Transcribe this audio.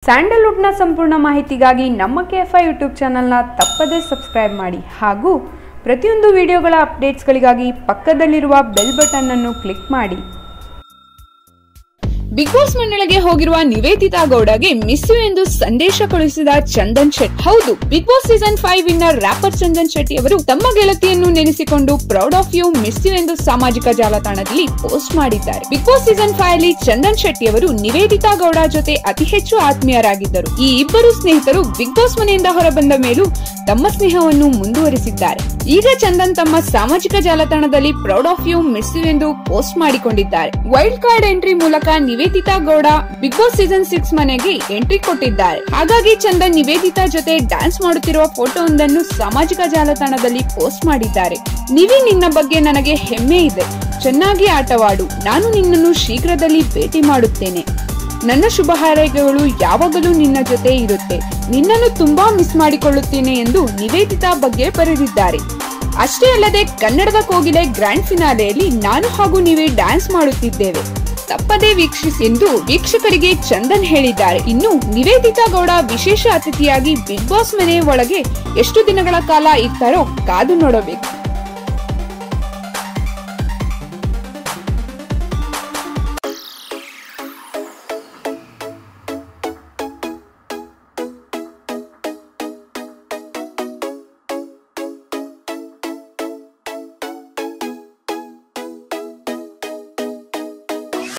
ಸ್ಯಾಂಡಲ್ವುಡ್ನ ಸಂಪೂರ್ಣ ಮಾಹಿತಿಗಾಗಿ ನಮ್ಮ ಕೆಎಫ್ಐ ಯೂಟ್ಯೂಬ್ ಚಾನಲ್ನ ತಪ್ಪದೇ ಸಬ್ಸ್ಕ್ರೈಬ್ ಮಾಡಿ ಹಾಗೂ ಪ್ರತಿಯೊಂದು ವಿಡಿಯೋಗಳ ಅಪ್ಡೇಟ್ಸ್ಗಳಿಗಾಗಿ ಪಕ್ಕದಲ್ಲಿರುವ ಬೆಲ್ ಬಟನ್ ಅನ್ನು ಕ್ಲಿಕ್ ಮಾಡಿ. ಬಿಗ್ ಬಾಸ್ ಮಂಡಳಿಗೆ ಹೋಗಿರುವ ನಿವೇದಿತಾ ಗೌಡಗೆ ಮಿಸ್ ಯು ಎಂದು ಸಂದೇಶ ಕಳುಹಿಸಿದ ಚಂದನ್ ಶೆಟ್ಟಿ. ಹೌದು, Bigg Boss season 5 winner rapper Chandan Shetty ಅವರು ತಮ್ಮ ಗೆಳತಿಯನ್ನು ನೆನೆಸಿಕೊಂಡು proud of you, miss you ಎಂದು ಸಾಮಾಜಿಕ ಜಾಲತಾಣದಲ್ಲಿ ಪೋಸ್ಟ್ ಮಾಡಿದ್ದಾರೆ. ಬಿಗ್ ಬಾಸ್ ಸೀಸನ್ 5 ಅಲ್ಲಿ ಚಂದನ್ ಶೆಟ್ಟಿ ಅವರು ನಿವೇದಿತಾ ಗೌಡ ಜೊತೆ ಅತಿ ಹೆಚ್ಚು ಆತ್ಮೀಯರಾಗಿದ್ದರು. ಈ ಇಬ್ಬರು ಸ್ನೇಹಿತರು ಬಿಗ್ ಬಾಸ್ ಮನೆಯಿಂದ ಹೊರಬಂದ ಮೇಲೂ ತಮ್ಮ ಸ್ನೇಹವನ್ನು ಮುಂದುವರಿಸಿದ್ದಾರೆ. ಈಗ ಚಂದನ್ ತಮ್ಮ ಸಾಮಾಜಿಕ ಜಾಲತಾಣದಲ್ಲಿ proud of you, miss you ಎಂದು ಪೋಸ್ಟ್ ಮಾಡಿಕೊಂಡಿದ್ದಾರೆ. ವೈಲ್ಡ್ ಕಾರ್ಡ್ ಎಂಟ್ರಿ ಮೂಲಕ Niveditha Gowda Bigg Boss season 6 ಮನೆಗೆ ಎಂಟ್ರಿ ಕೊಟ್ಟಿದ್ದಾರೆ. ಹಾಗಾಗಿ ಚಂದನ್ ನಿವೇದಿತಾ ಜೊತೆ ಡ್ಯಾನ್ಸ್ ಮಾಡುತ್ತಿರುವ ಫೋಟೋವೊಂದನ್ನು ಸಾಮಾಜಿಕ ಜಾಲತಾಣದಲ್ಲಿ ಪೋಸ್ಟ್ ಮಾಡಿದ್ದಾರೆ. ನಿವಿ, ನಿನ್ನ ಬಗ್ಗೆ ನನಗೆ ಹೆಮ್ಮೆ ಇದೆ. ಚೆನ್ನಾಗಿ ಆಟವಾಡು. ನಾನು ನಿನ್ನನ್ನು ಶೀಘ್ರದಲ್ಲಿ ಭೇಟಿ ಮಾಡುತ್ತೇನೆ. ನನ್ನ ಶುಭ ಹಾರೈಕೆಗಳು ಯಾವಾಗಲೂ ನಿನ್ನ ಜೊತೆ ಇರುತ್ತೆ. ನಿನ್ನನ್ನು ತುಂಬಾ ಮಿಸ್ ಮಾಡಿಕೊಳ್ಳುತ್ತೇನೆ ಎಂದು ನಿವೇದಿತಾ ಬಗ್ಗೆ ಬರೆದಿದ್ದಾರೆ. ಅಷ್ಟೇ ಅಲ್ಲದೆ ಕನ್ನಡದ ಕೋಗಿಲೆ ಗ್ರ್ಯಾಂಡ್ ಫಿನಾಲೆಯಲ್ಲಿ ನಾನು ಹಾಗೂ ನೀವೇ ಡ್ಯಾನ್ಸ್ ಮಾಡುತ್ತಿದ್ದೇವೆ, ತಪ್ಪದೇ ವೀಕ್ಷಿಸಿ ಎಂದು ವೀಕ್ಷಕರಿಗೆ ಚಂದನ್ ಹೇಳಿದ್ದಾರೆ. ಇನ್ನು ನಿವೇದಿತಾ ಗೌಡ ವಿಶೇಷ ಅತಿಥಿಯಾಗಿ ಬಿಗ್ ಬಾಸ್ ಮನೆ ಒಳಗೆ ಎಷ್ಟು ದಿನಗಳ ಕಾಲ ಇರ್ತಾರೋ ಕಾದು ನೋಡಬೇಕು.